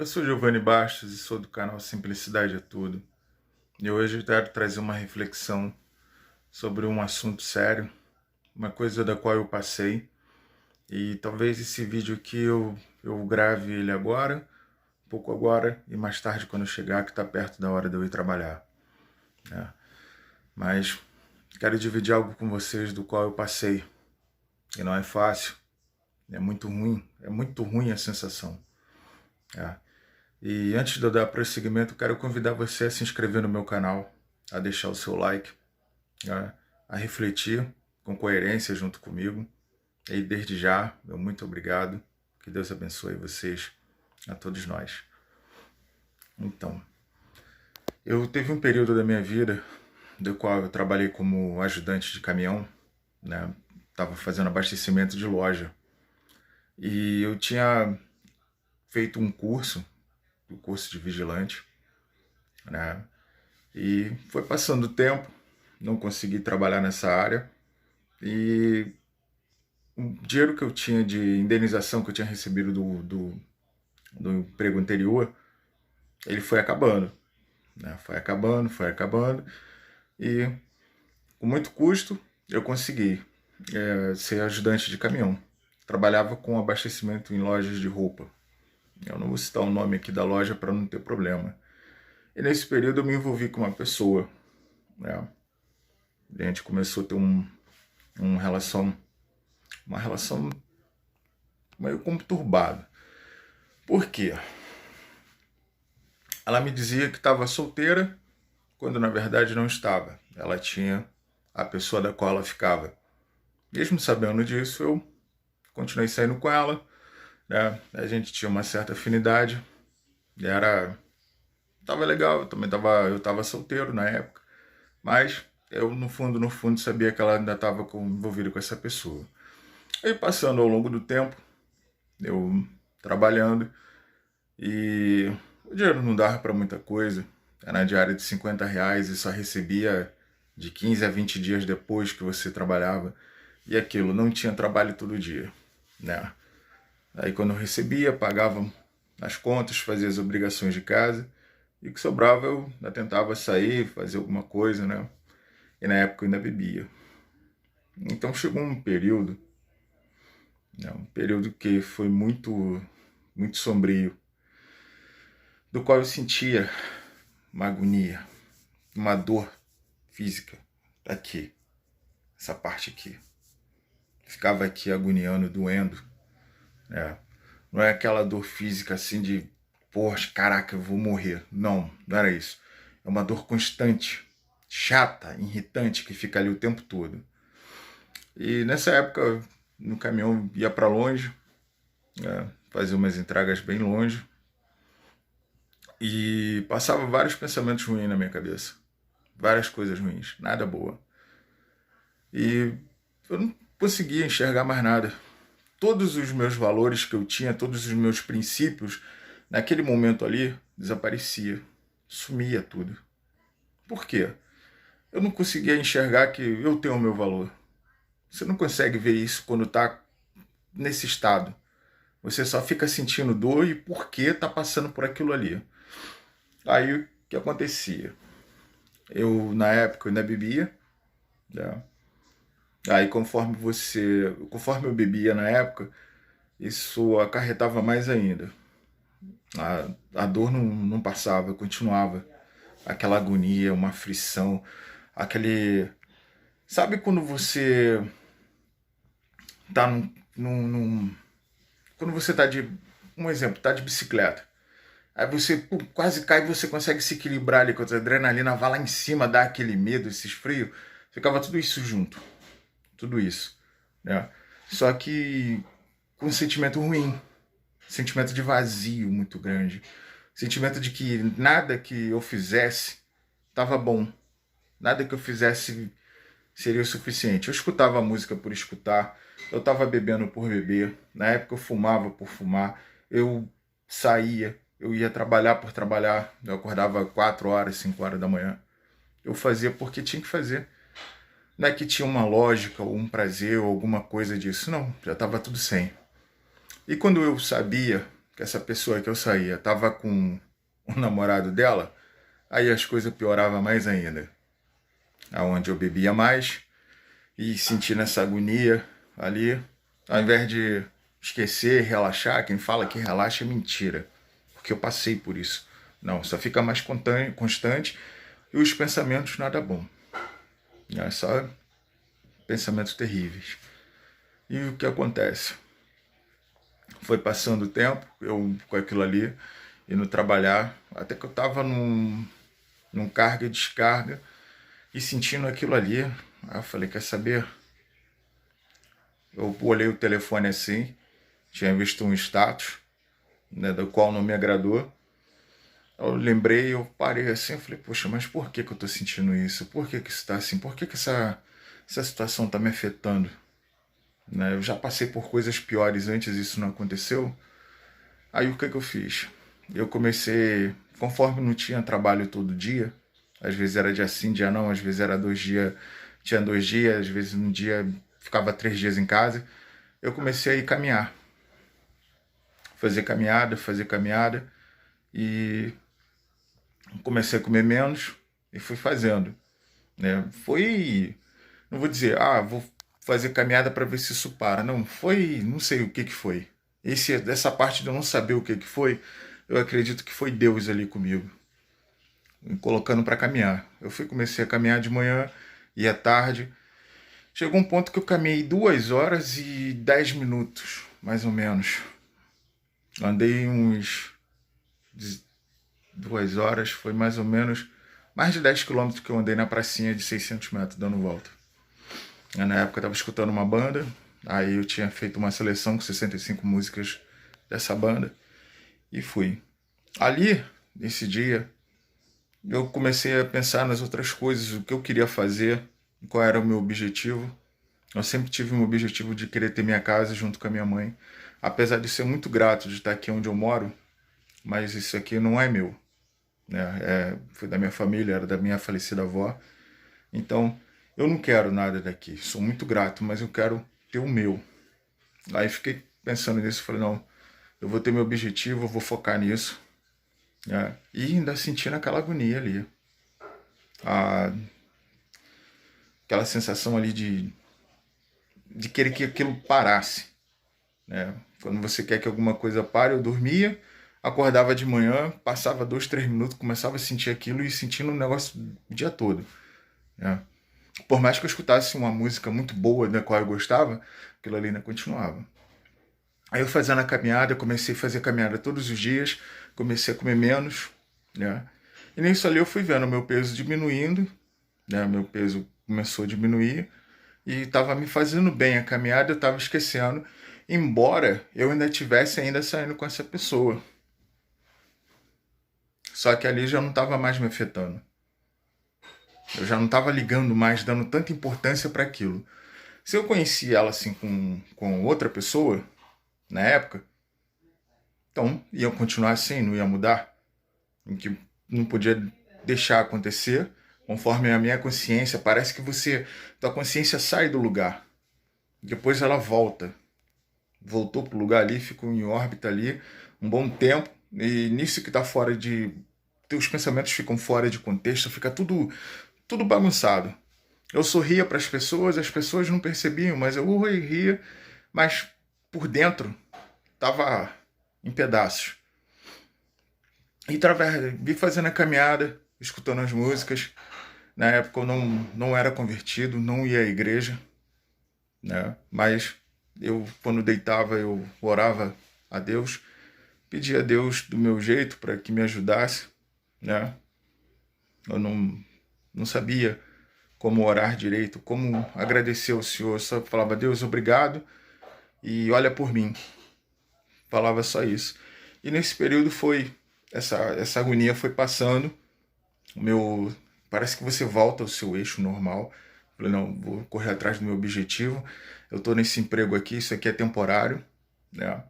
Eu sou Giovanni Bastos e sou do canal Simplicidade é Tudo. E hoje eu quero trazer uma reflexão sobre um assunto sério, uma coisa da qual eu passei. E talvez esse vídeo aqui eu grave ele agora, um pouco agora, e mais tarde quando eu chegar, que está perto da hora de eu ir trabalhar, né? Mas quero dividir algo com vocês do qual eu passei. E não é fácil, é muito ruim a sensação. É. E antes de eu dar prosseguimento, quero convidar você a se inscrever no meu canal, a deixar o seu like, né, a refletir com coerência junto comigo. E desde já, meu muito obrigado. Que Deus abençoe vocês, a todos nós. Então, eu teve um período da minha vida do qual eu trabalhei como ajudante de caminhão, né? Estava fazendo abastecimento de loja. E eu tinha feito um curso, o curso de vigilante, né? E foi passando o tempo, não consegui trabalhar nessa área e o dinheiro que eu tinha de indenização que eu tinha recebido do emprego anterior, ele foi acabando, né? Foi acabando e com muito custo eu consegui ser ajudante de caminhão. Trabalhava com abastecimento em lojas de roupa. Eu não vou citar o nome aqui da loja para não ter problema. E nesse período eu me envolvi com uma pessoa, né? A gente começou a ter uma relação meio conturbada. Por quê? Ela me dizia que estava solteira, quando na verdade não estava. Ela tinha a pessoa da qual ela ficava. Mesmo sabendo disso, eu continuei saindo com ela, né? A gente tinha uma certa afinidade. E tava legal, eu tava solteiro na época, mas eu no fundo sabia que ela ainda estava envolvida com essa pessoa. Aí passando ao longo do tempo, eu trabalhando e o dinheiro não dava para muita coisa. Era na diária de R$ 50 e só recebia de 15 a 20 dias depois que você trabalhava. E aquilo, não tinha trabalho todo dia, né? Aí quando eu recebia, pagava as contas, fazia as obrigações de casa. E o que sobrava eu ainda tentava sair, fazer alguma coisa, né? E na época eu ainda bebia. Então chegou um período, né, um período que foi muito sombrio, do qual eu sentia uma agonia, uma dor física aqui, essa parte aqui. Ficava aqui agoniando, doendo, né? Não é aquela dor física assim de, poxa, caraca, eu vou morrer. Não, não era isso. É uma dor constante, chata, irritante, que fica ali o tempo todo. E nessa época, no caminhão, ia para longe, né, fazia umas entregas bem longe, e passava vários pensamentos ruins na minha cabeça. Várias coisas ruins, nada boa. E eu não conseguia enxergar mais nada. Todos os meus valores que eu tinha, todos os meus princípios, naquele momento ali, desaparecia. Sumia tudo. Por quê? Eu não conseguia enxergar que eu tenho o meu valor. Você não consegue ver isso quando está nesse estado. Você só fica sentindo dor e por que está passando por aquilo ali. Aí o que acontecia? Eu, na época, eu ainda bebia, né? Aí conforme eu bebia na época, isso acarretava mais ainda. A dor não passava, continuava. Aquela agonia, uma aflição, aquele... Sabe quando você tá quando você tá de... Um exemplo, tá de bicicleta. Aí você quase cai e você consegue se equilibrar ali, quando a adrenalina vai lá em cima, dá aquele medo, esses frios. Ficava tudo isso junto. Tudo isso, né? Só que com um sentimento ruim. Sentimento de vazio muito grande. Sentimento de que nada que eu fizesse estava bom. Nada que eu fizesse seria o suficiente. Eu escutava a música por escutar. Eu estava bebendo por beber. Na época eu fumava por fumar. Eu saía. Eu ia trabalhar por trabalhar. Eu acordava 4 horas, 5 horas da manhã. Eu fazia porque tinha que fazer. Não é que tinha uma lógica ou um prazer ou alguma coisa disso. Não, já estava tudo sem. E quando eu sabia que essa pessoa que eu saía tava com o namorado dela, aí as coisas pioravam mais ainda. Aonde eu bebia mais e sentindo essa agonia ali, ao invés de esquecer, relaxar, quem fala que relaxa é mentira, porque eu passei por isso. Não, só fica mais constante e os pensamentos nada bom. É só pensamentos terríveis. E o que acontece? Foi passando o tempo, eu com aquilo ali, indo trabalhar, até que eu estava num carga e descarga e sentindo aquilo ali. Aí eu falei, quer saber? Eu olhei o telefone assim, tinha visto um status, né, do qual não me agradou. Eu lembrei, eu parei assim, eu falei, poxa, mas por que que eu tô sentindo isso? Por que que isso tá assim? Por que que essa situação tá me afetando? Né? Eu já passei por coisas piores antes, isso não aconteceu. Aí o que que eu fiz? Eu comecei, conforme não tinha trabalho todo dia, às vezes era dia sim, dia não, às vezes era 2 dias, tinha 2 dias, às vezes um dia ficava 3 dias em casa, eu comecei a ir caminhar. Fazer caminhada e comecei a comer menos e fui fazendo, né? Foi, não vou dizer, vou fazer caminhada para ver se isso para. Não, foi, não sei o que que foi. Dessa parte de eu não saber o que que foi, eu acredito que foi Deus ali comigo, me colocando para caminhar. Comecei a caminhar de manhã e à tarde. Chegou um ponto que eu caminhei 2 horas e 10 minutos, mais ou menos. Andei uns 2 horas, foi mais ou menos mais de 10 quilômetros que eu andei na pracinha de 600 metros, dando volta. Na época eu estava escutando uma banda, aí eu tinha feito uma seleção com 65 músicas dessa banda e fui. Ali, nesse dia, eu comecei a pensar nas outras coisas, o que eu queria fazer, qual era o meu objetivo. Eu sempre tive um objetivo de querer ter minha casa junto com a minha mãe, apesar de ser muito grato de estar aqui onde eu moro, mas isso aqui não é meu, né? Foi da minha família, era da minha falecida avó. Então, eu não quero nada daqui. Sou muito grato, mas eu quero ter o meu. Aí fiquei pensando nisso, falei, não, eu vou ter meu objetivo, eu vou focar nisso, né? E ainda sentindo aquela agonia ali. Aquela sensação ali de querer que aquilo parasse, né? Quando você quer que alguma coisa pare, eu dormia, acordava de manhã, passava 2, 3 minutos, começava a sentir aquilo e sentindo um negócio o dia todo, né? Por mais que eu escutasse uma música muito boa, da qual eu gostava, aquilo ali ainda continuava. Aí eu fazendo a caminhada, comecei a fazer caminhada todos os dias, comecei a comer menos, né? E nisso ali eu fui vendo o meu peso diminuindo, né? Meu peso começou a diminuir e estava me fazendo bem a caminhada, eu estava esquecendo, embora eu ainda estivesse ainda saindo com essa pessoa. Só que ali já não estava mais me afetando. Eu já não estava ligando mais, dando tanta importância para aquilo. Se eu conhecia ela assim com outra pessoa, na época, então ia continuar assim, não ia mudar. Em que não podia deixar acontecer, conforme a minha consciência. Parece que tua consciência sai do lugar. Depois ela volta. Voltou pro lugar ali, ficou em órbita ali um bom tempo. E nisso que tá fora de... Teus pensamentos ficam fora de contexto, fica tudo bagunçado. Eu sorria para as pessoas não percebiam, mas eu ria, mas por dentro tava em pedaços. E vi fazendo a caminhada, escutando as músicas. Na época eu não era convertido, não ia à igreja, né? Mas eu, quando deitava, eu orava a Deus, pedia a Deus do meu jeito para que me ajudasse, né? Eu não sabia como orar direito, como agradecer ao Senhor. Eu só falava, Deus, obrigado e olha por mim. Falava só isso. E nesse período essa agonia foi passando. Parece que você volta ao seu eixo normal. Falei, não, vou correr atrás do meu objetivo. Eu estou nesse emprego aqui, isso aqui é temporário, né?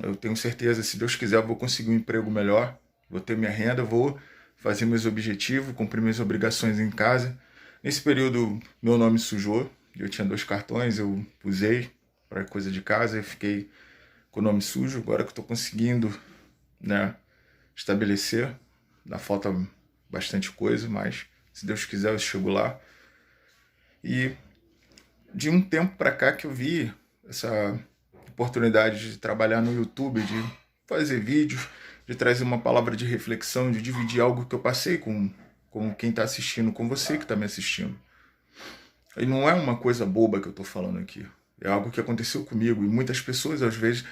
Eu tenho certeza, se Deus quiser, eu vou conseguir um emprego melhor, vou ter minha renda, vou fazer meus objetivos, cumprir minhas obrigações em casa. Nesse período, meu nome sujou. Eu tinha 2 cartões, eu usei para coisa de casa e fiquei com o nome sujo, agora que eu estou conseguindo, né, estabelecer. Ainda falta bastante coisa, mas se Deus quiser eu chego lá. E de um tempo para cá que eu vi essa oportunidade de trabalhar no YouTube, de fazer vídeos, de trazer uma palavra de reflexão, de dividir algo que eu passei com quem está assistindo, com você que está me assistindo. E não é uma coisa boba que eu estou falando aqui. É algo que aconteceu comigo. E muitas pessoas, às vezes,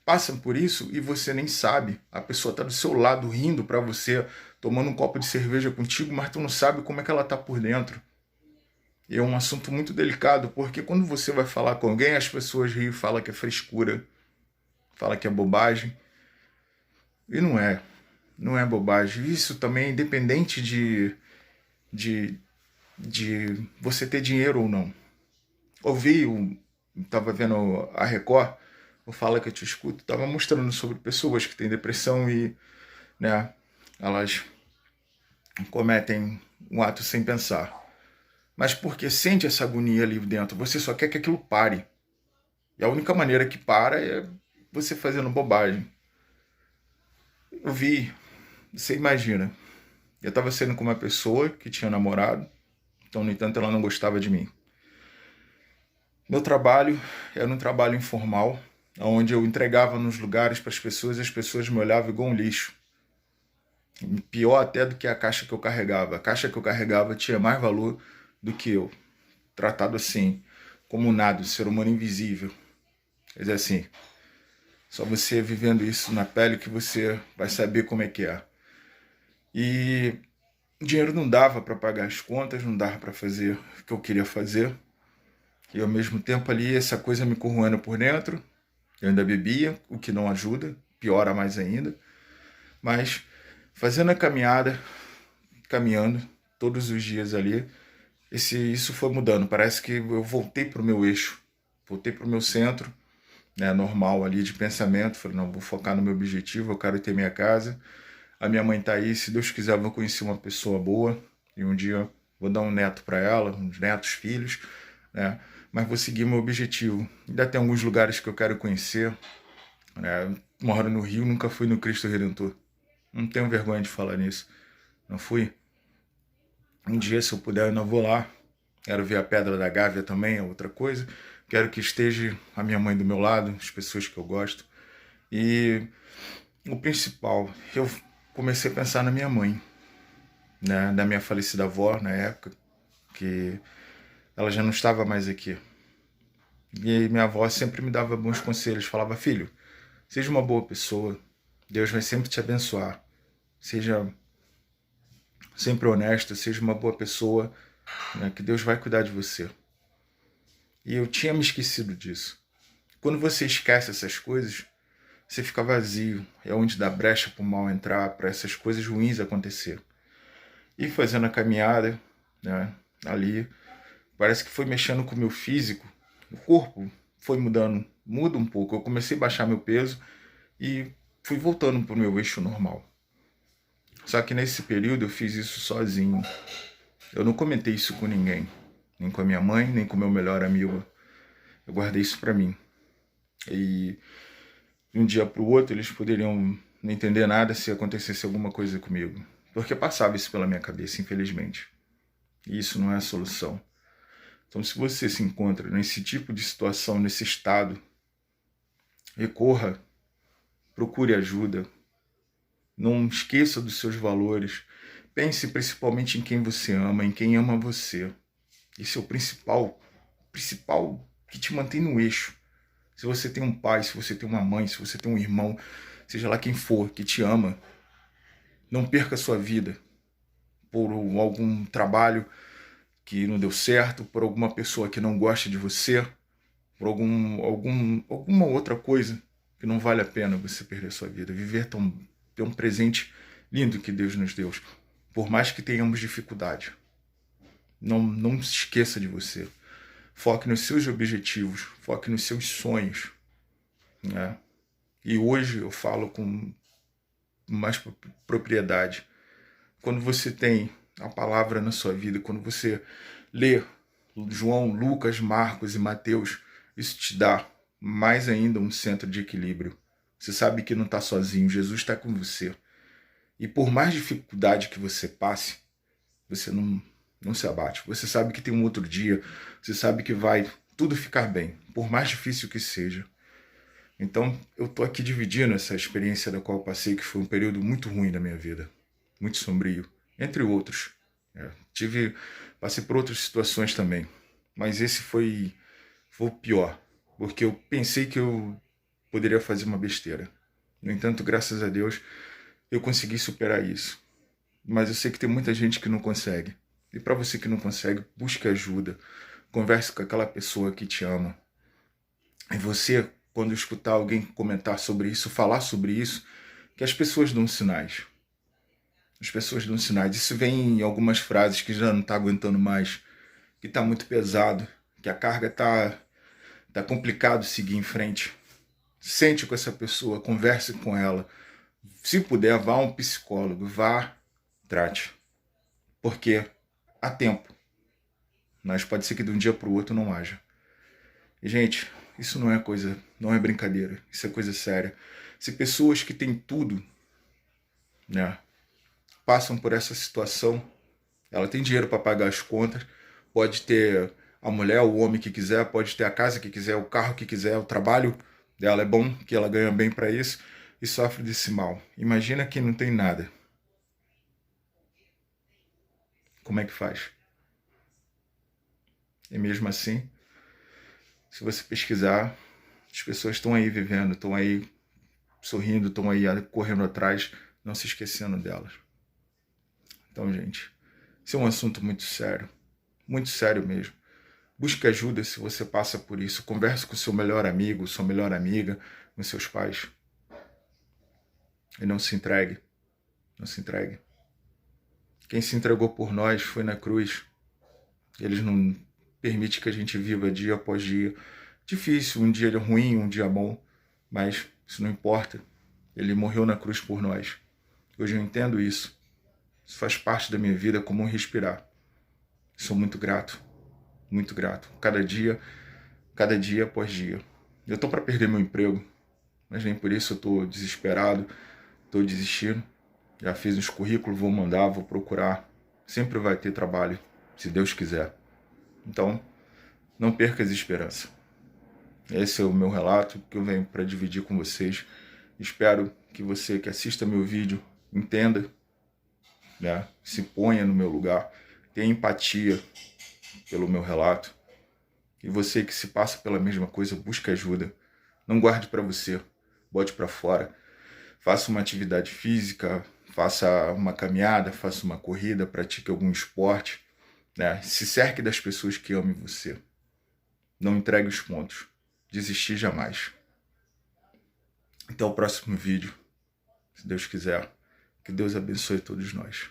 passam por isso e você nem sabe. A pessoa está do seu lado rindo para você, tomando um copo de cerveja contigo, mas tu não sabe como é que ela está por dentro. E é um assunto muito delicado, porque quando você vai falar com alguém, as pessoas riem e falam que é frescura, falam que é bobagem. E não é. Não é bobagem. Isso também é independente de, de você ter dinheiro ou não. Estava vendo a Record, o Fala Que Eu Te Escuto, estava mostrando sobre pessoas que têm depressão e, né, elas cometem um ato sem pensar. Mas porque sente essa agonia ali dentro, você só quer que aquilo pare. E a única maneira que para é você fazendo bobagem. Você imagina, eu estava saindo com uma pessoa que tinha namorado, então, no entanto, ela não gostava de mim. Meu trabalho era um trabalho informal, onde eu entregava nos lugares para as pessoas e as pessoas me olhavam igual um lixo. Pior até do que a caixa que eu carregava. A caixa que eu carregava tinha mais valor do que eu. Tratado assim, como nada, um ser humano invisível. Quer dizer assim, só você vivendo isso na pele que você vai saber como é que é. E o dinheiro não dava para pagar as contas, não dava para fazer o que eu queria fazer. E ao mesmo tempo ali, essa coisa me corroendo por dentro. Eu ainda bebia, o que não ajuda, piora mais ainda. Mas fazendo a caminhada, caminhando todos os dias ali, isso foi mudando. Parece que eu voltei para o meu eixo, voltei para o meu centro, né, normal ali de pensamento. Falei, não, vou focar no meu objetivo, eu quero ter minha casa. A minha mãe tá aí, se Deus quiser eu vou conhecer uma pessoa boa e um dia vou dar um neto para ela, uns netos, filhos, né? Mas vou seguir meu objetivo. Ainda tem alguns lugares que eu quero conhecer, né? Moro no Rio, nunca fui no Cristo Redentor. Não tenho vergonha de falar nisso. Não fui. Um dia, se eu puder, eu não vou lá. Quero ver a Pedra da Gávea também, é outra coisa. Quero que esteja a minha mãe do meu lado, as pessoas que eu gosto. E o principal, eu comecei a pensar na minha mãe, né? Da minha falecida avó, na época, que ela já não estava mais aqui. E minha avó sempre me dava bons conselhos, falava, filho, seja uma boa pessoa, Deus vai sempre te abençoar. Seja sempre honesto, seja uma boa pessoa, né, que Deus vai cuidar de você. E eu tinha me esquecido disso. Quando você esquece essas coisas, você fica vazio. É onde dá brecha para o mal entrar, para essas coisas ruins acontecer. E fazendo a caminhada, né, ali, parece que foi mexendo com o meu físico. O corpo foi mudando, muda um pouco. Eu comecei a baixar meu peso e fui voltando para o meu eixo normal. Só que nesse período eu fiz isso sozinho. Eu não comentei isso com ninguém. Nem com a minha mãe, nem com o meu melhor amigo. Eu guardei isso para mim. E de um dia para o outro eles poderiam não entender nada se acontecesse alguma coisa comigo. Porque passava isso pela minha cabeça, infelizmente. E isso não é a solução. Então, se você se encontra nesse tipo de situação, nesse estado, recorra, procure ajuda. Não esqueça dos seus valores. Pense principalmente em quem você ama, em quem ama você. Esse é o principal que te mantém no eixo. Se você tem um pai, se você tem uma mãe, se você tem um irmão, seja lá quem for, que te ama, não perca a sua vida por algum trabalho que não deu certo, por alguma pessoa que não gosta de você, por alguma outra coisa que não vale a pena você perder a sua vida. Viver é um presente lindo que Deus nos deu, por mais que tenhamos dificuldade. Não se esqueça de você. Foque nos seus objetivos, foque nos seus sonhos, né? E hoje eu falo com mais propriedade. Quando você tem a palavra na sua vida, quando você lê João, Lucas, Marcos e Mateus, isso te dá mais ainda um centro de equilíbrio. Você sabe que não está sozinho, Jesus está com você. E por mais dificuldade que você passe, você não se abate. Você sabe que tem um outro dia, você sabe que vai tudo ficar bem, por mais difícil que seja. Então, eu estou aqui dividindo essa experiência da qual eu passei, que foi um período muito ruim da minha vida, muito sombrio, entre outros. Passei por outras situações também, mas esse foi o pior, porque eu pensei que eu poderia fazer uma besteira. No entanto, graças a Deus, eu consegui superar isso. Mas eu sei que tem muita gente que não consegue. E para você que não consegue, busque ajuda. Converse com aquela pessoa que te ama. E você, quando escutar alguém comentar sobre isso, falar sobre isso, que as pessoas dão sinais. As pessoas dão sinais. Isso vem em algumas frases que já não está aguentando mais, que está muito pesado, que a carga tá complicado seguir em frente. Sente com essa pessoa, converse com ela. Se puder, vá a um psicólogo, vá, trate. Porque há tempo. Mas pode ser que de um dia para o outro não haja. E, gente, isso não é coisa, não é brincadeira. Isso é coisa séria. Se pessoas que têm tudo, né, passam por essa situação, ela tem dinheiro para pagar as contas, pode ter a mulher, o homem que quiser, pode ter a casa que quiser, o carro que quiser, o trabalho dela é bom, que ela ganha bem para isso, e sofre desse mal. Imagina quem não tem nada. Como é que faz? E mesmo assim, se você pesquisar, as pessoas estão aí vivendo, estão aí sorrindo, estão aí correndo atrás, não se esquecendo delas. Então, gente, isso é um assunto muito sério mesmo. Busque ajuda se você passa por isso. Converse com seu melhor amigo, sua melhor amiga, com seus pais. E não se entregue. Não se entregue. Quem se entregou por nós foi na cruz. Eles não permitem que a gente viva dia após dia. Difícil, um dia ruim, um dia bom. Mas isso não importa. Ele morreu na cruz por nós. Hoje eu entendo isso. Isso faz parte da minha vida como um respirar. Sou muito grato. Muito grato. Cada dia após dia. Eu estou para perder meu emprego, mas nem por isso eu estou desesperado, estou desistindo. Já fiz os currículos, vou mandar, vou procurar. Sempre vai ter trabalho, se Deus quiser. Então, não perca as esperanças. Esse é o meu relato que eu venho para dividir com vocês. Espero que você que assista meu vídeo entenda, né? Se ponha no meu lugar, tenha empatia pelo meu relato. E você que se passa pela mesma coisa, busque ajuda. Não guarde para você, bote para fora. Faça uma atividade física, faça uma caminhada, faça uma corrida, pratique algum esporte, né? Se cerque das pessoas que amem você. Não entregue os pontos. Desistir jamais. Até o próximo vídeo, se Deus quiser. Que Deus abençoe todos nós.